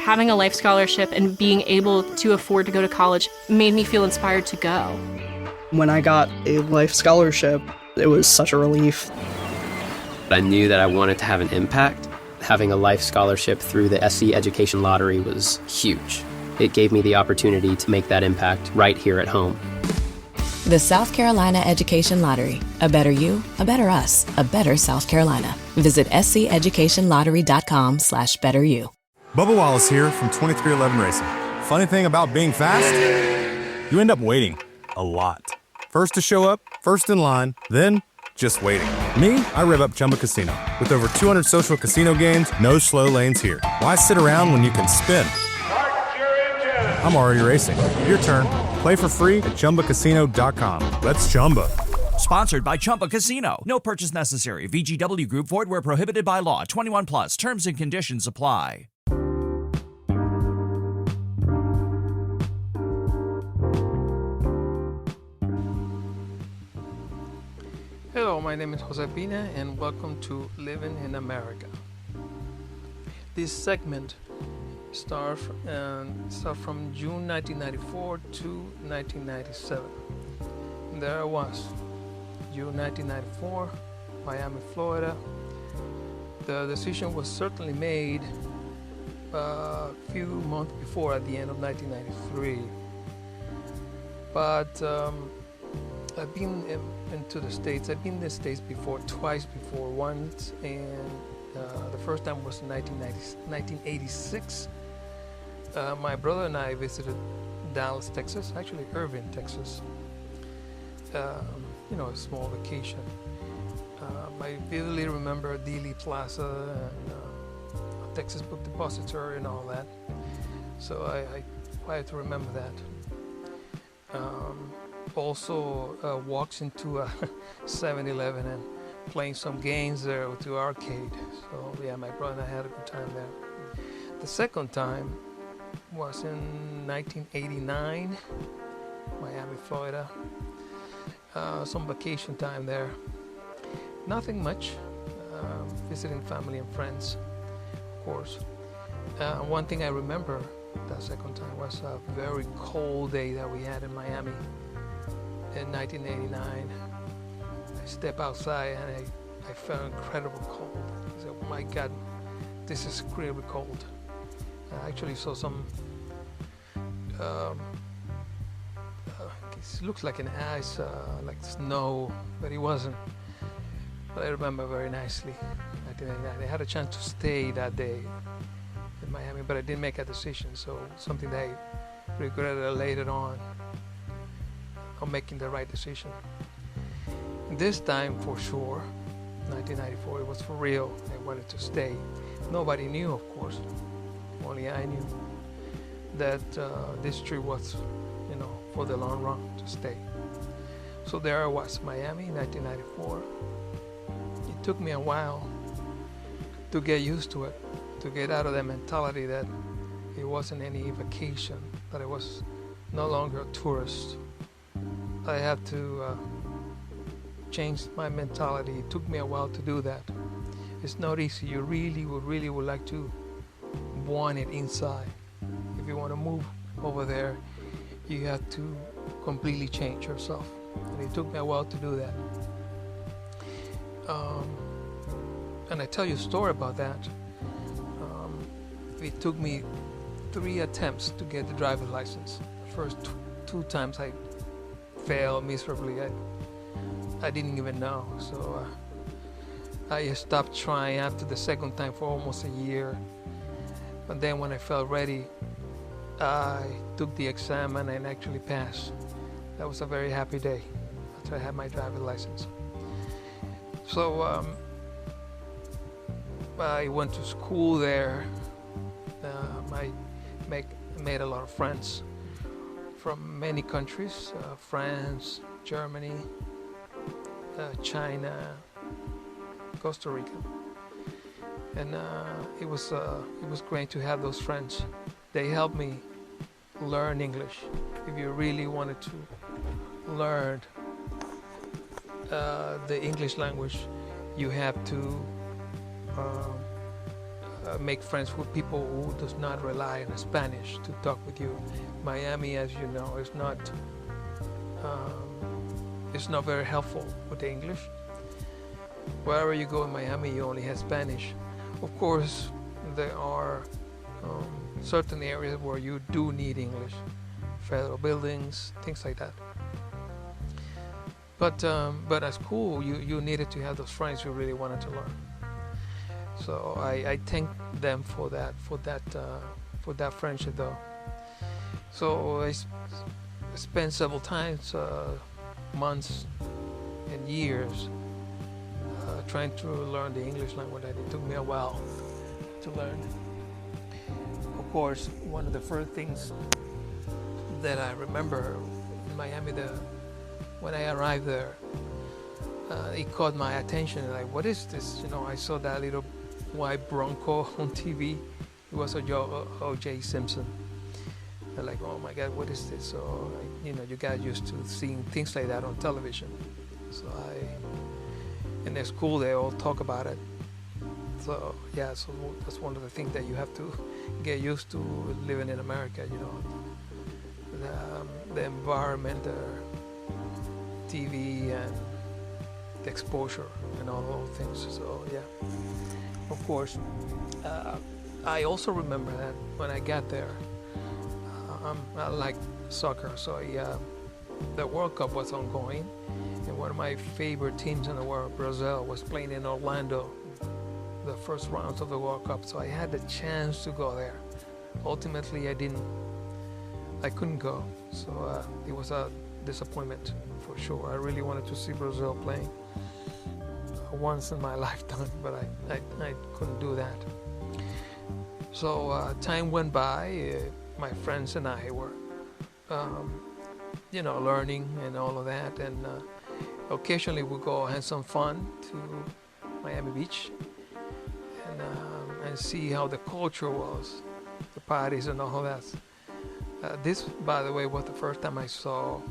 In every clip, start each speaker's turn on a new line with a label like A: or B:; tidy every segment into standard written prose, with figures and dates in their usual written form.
A: having a life scholarship and being able to afford to go to college made me feel inspired to go.
B: When I got a life scholarship, it was such a relief.
C: I knew that I wanted to have an impact. Having a life scholarship through the SC Education Lottery was huge. It gave me the opportunity to make that impact right here at home.
D: The South Carolina Education Lottery. A better you, a better us, a better South Carolina. Visit sceducationlottery.com/betteryou.
E: Bubba Wallace here from 2311 Racing. Funny thing about being fast, you end up waiting a lot. First to show up, first in line, then just waiting. Me, I rev up Chumba Casino. With over 200 social casino games, no slow lanes here. Why sit around when you can spin? I'm already racing. Your turn. Play for free at ChumbaCasino.com. Let's Chumba.
F: Sponsored by Chumba Casino. No purchase necessary. VGW Group. Void where prohibited by law. 21 plus. Terms and conditions apply.
G: Hello, my name is Jose Pina, and welcome to Living in America. This segment starts from June 1994 to 1997. There I was, June 1994, Miami, Florida. The decision was certainly made a few months before, at the end of 1993. But I've been into the States. I've been in the States twice before. Once, and the first time was in 1986. My brother and I visited Dallas, Texas, actually Irving, Texas. A small vacation. I vividly remember Dealey Plaza and Texas Book Depository and all that. So I try to remember that. Also walks into a 7-Eleven and playing some games there with the arcade. So yeah, my brother and I had a good time there. The second time was in 1989, Miami, Florida. Some vacation time there. Nothing much. Visiting family and friends, of course. One thing I remember that second time was a very cold day that we had in Miami in 1989. I stepped outside and I felt incredible cold. I said, oh my God, this is incredibly cold. I actually saw some, it looks like an ice, like snow, but it wasn't. But I remember very nicely, 1989. I had a chance to stay that day in Miami, but I didn't make a decision, so something that I regretted later on making the right decision. This time, for sure, 1994, it was for real. I wanted to stay. Nobody knew, of course. Only I knew that this trip was, for the long run, to stay. So there I was, Miami, 1994. It took me a while to get used to it, to get out of the mentality that it wasn't any vacation, that I was no longer a tourist. I had to change my mentality. It took me a while to do that. It's not easy. You really would like to want it inside. If you want to move over there, you have to completely change yourself. And it took me a while to do that. And I tell you a story about that. It took me 3 attempts to get the driver's license. The first 2 times I failed miserably. I didn't even know. So I stopped trying after the second time for almost a year. But then when I felt ready, I took the exam and I actually passed. That was a very happy day after I had my driver's license. So I went to school there. I made a lot of friends from many countries, France, Germany, China, Costa Rica. And it was great to have those friends. They helped me learn English. If you really wanted to learn the English language, you have to make friends with people who does not rely on Spanish to talk with you. Miami, as you know, is not very helpful with the English. Wherever you go in Miami, you only have Spanish. Of course, there are certain areas where you do need English, federal buildings, things like that. But at school, you needed to have those friends you really wanted to learn. So I thank them for that friendship, though. So I spent several times, months and years, trying to learn the English language. It took me a while to learn. Of course, one of the first things that I remember in Miami, when I arrived there, it caught my attention. Like, what is this? You know, I saw that little white Bronco on TV. It was O.J. Simpson. I'm like, oh my God, what is this? So, you got used to seeing things like that on television. So in their school, they all talk about it. So yeah, so that's one of the things that you have to get used to living in America. The environment, the TV, and the exposure, and all those things. So yeah, of course. I also remember that when I got there, I like soccer, so the World Cup was ongoing, and one of my favorite teams in the world, Brazil, was playing in Orlando, the first rounds of the World Cup. So I had the chance to go there. Ultimately, I couldn't go, so it was a disappointment for sure. I really wanted to see Brazil playing once in my lifetime, but I couldn't do that. So time went by. My friends and I were, learning and all of that, and occasionally we go have some fun to Miami Beach and see how the culture was, the parties and all of that. This, by the way, was the first time I saw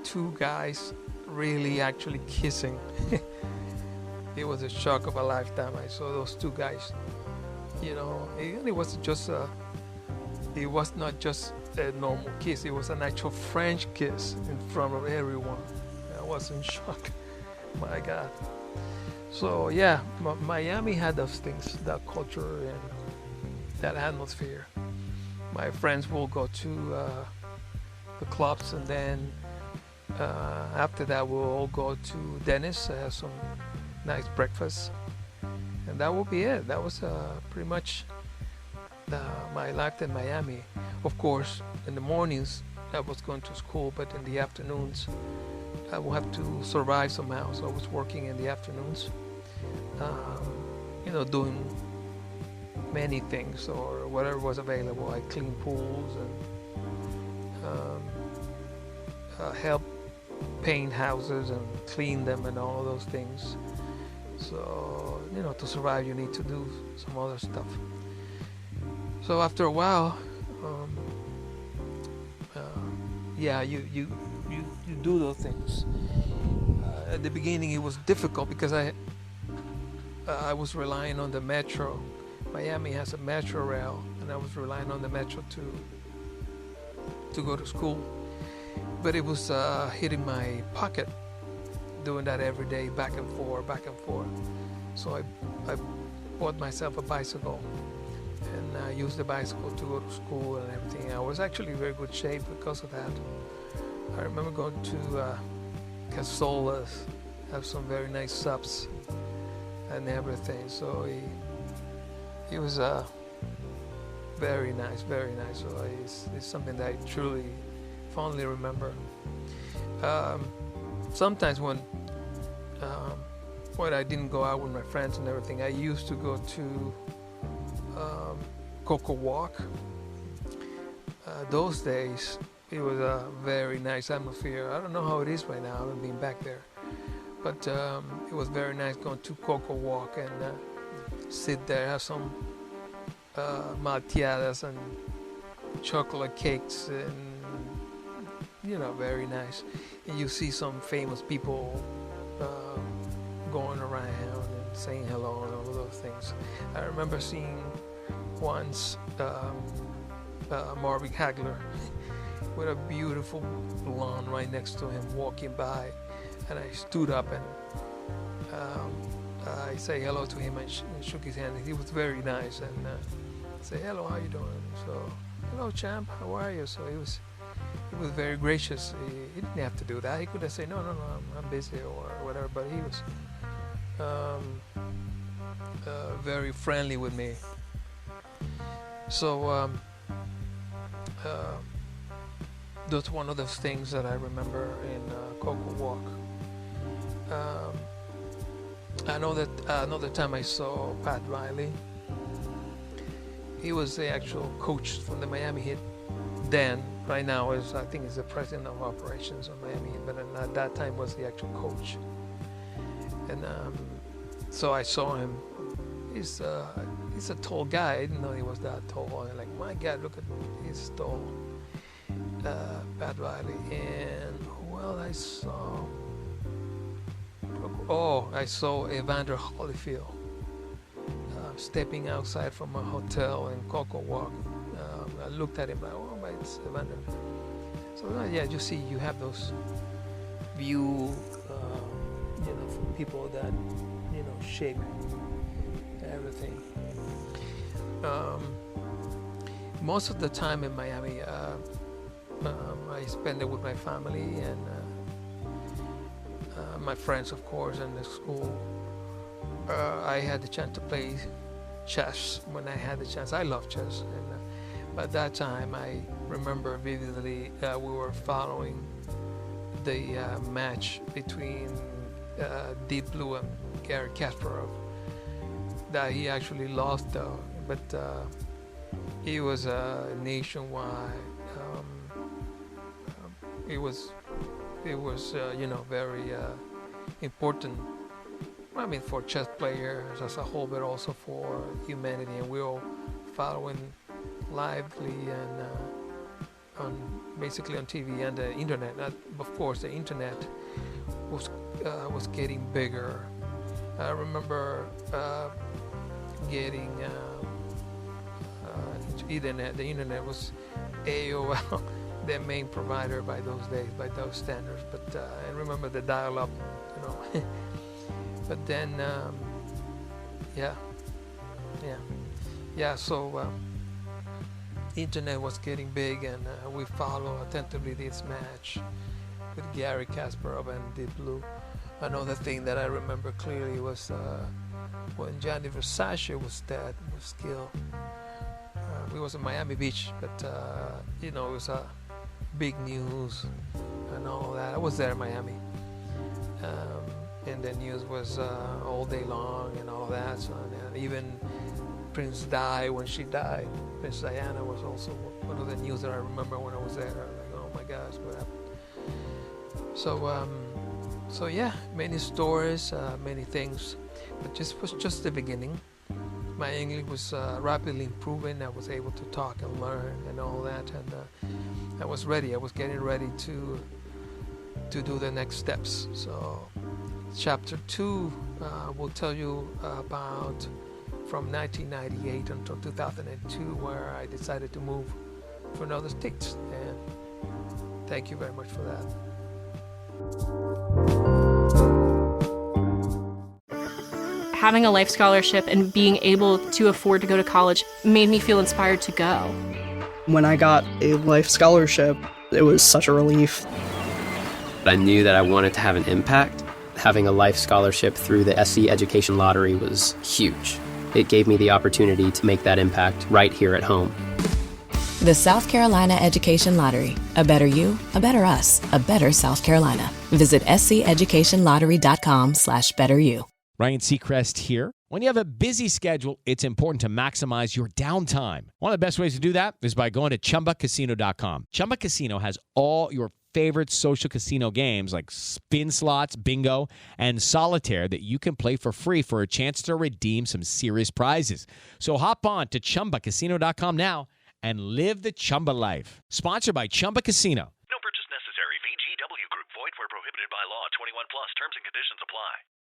G: two guys really actually kissing. It was a shock of a lifetime. I saw those two guys. It was just it was not just a normal kiss. It was an actual French kiss in front of everyone. I was in shock. My God. So yeah, Miami had those things, that culture and that atmosphere. My friends will go to the clubs, and then after that we'll all go to Dennis, have some nice breakfast, and that will be it. That was pretty much my life in Miami. Of course, in the mornings I was going to school, but in the afternoons I will have to survive somehow. So I was working in the afternoons, doing many things or whatever was available. I cleaned pools and help paint houses and clean them and all of those things. So, to survive, you need to do some other stuff. So after a while, you do those things. At the beginning, it was difficult because I was relying on the metro. Miami has a metro rail, and I was relying on the metro to go to school. But it was hitting my pocket, doing that every day, back and forth. So I bought myself a bicycle, and I used the bicycle to go to school and everything. I was actually in very good shape because of that. I remember going to Casola's, have some very nice subs and everything. So it was very nice, very nice. So it's something that I truly fondly remember. Sometimes when I didn't go out with my friends and everything, I used to go to Coco Walk. Those days, it was a very nice atmosphere. I don't know how it is right now. I haven't been back there, but it was very nice going to Coco Walk and sit there, have some malteadas and chocolate cakes, and very nice. And you see some famous people going around and saying hello and all of those things. I remember seeing once Marvin Hagler with a beautiful blonde right next to him walking by, and I stood up and I say hello to him and shook his hand. He was very nice, and I say, hello, how you doing? So, hello champ, how are you? So he was very gracious. He didn't have to do that. He could have said, no, I'm busy or whatever, but he was very friendly with me. So that's one of those things that I remember in Cocoa Walk. I know that another time I saw Pat Riley. He was the actual coach from the Miami Heat then. Right now, I think he's the president of operations of Miami Heat, but at that time was the actual coach. And so I saw him. He's a tall guy. I didn't know he was that tall. I'm like, my God, look at he's tall. Pat Riley. And who else I saw? Oh, I saw Evander Holyfield stepping outside from a hotel in Cocoa Walk. I looked at him like, oh, but it's Evander. So yeah, you see, you have those view, from people that, shape everything. Most of the time in Miami, I spend it with my family and my friends, of course, and the school. I had the chance to play chess when I had the chance. I love chess, and at that time I remember vividly we were following the match between Deep Blue and Garry Kasparov. That he actually lost though, but it was nationwide. It was very important. I mean, for chess players as a whole, but also for humanity, and we were following lively and basically on TV and the internet. Of course, the internet was getting bigger. I remember getting Ethernet. The internet was AOL, their main provider by those days, by those standards. But I remember the dial-up, But then, so the internet was getting big, and we follow attentively this match with Garry Kasparov and Deep Blue. Another thing that I remember clearly was when Gianni Versace was killed. We was in Miami Beach, but it was big news and all that. I was there in Miami. And the news was all day long and all that. So, and even Prince died when she died. Princess Diana was also one of the news that I remember when I was there. I was like, oh my gosh, what happened? So yeah, many stories, many things. But this was just the beginning. My English was rapidly improving. I was able to talk and learn and all that. And I was ready. I was getting ready to do the next steps. So Chapter 2 will tell you about from 1998 until 2002, where I decided to move to another state. And thank you very much for that.
A: Having a life scholarship and being able to afford to go to college made me feel inspired to go.
B: When I got a life scholarship, it was such a relief.
C: I knew that I wanted to have an impact. Having a life scholarship through the SC Education Lottery was huge. It gave me the opportunity to make that impact right here at home.
D: The South Carolina Education Lottery. A better you, a better us, a better South Carolina. Visit sceducationlottery.com/betteryou.
H: Ryan Seacrest here. When you have a busy schedule, it's important to maximize your downtime. One of the best ways to do that is by going to ChumbaCasino.com. Chumba Casino has all your favorite social casino games like spin slots, bingo, and solitaire that you can play for free for a chance to redeem some serious prizes. So hop on to ChumbaCasino.com now and live the Chumba life. Sponsored by Chumba Casino.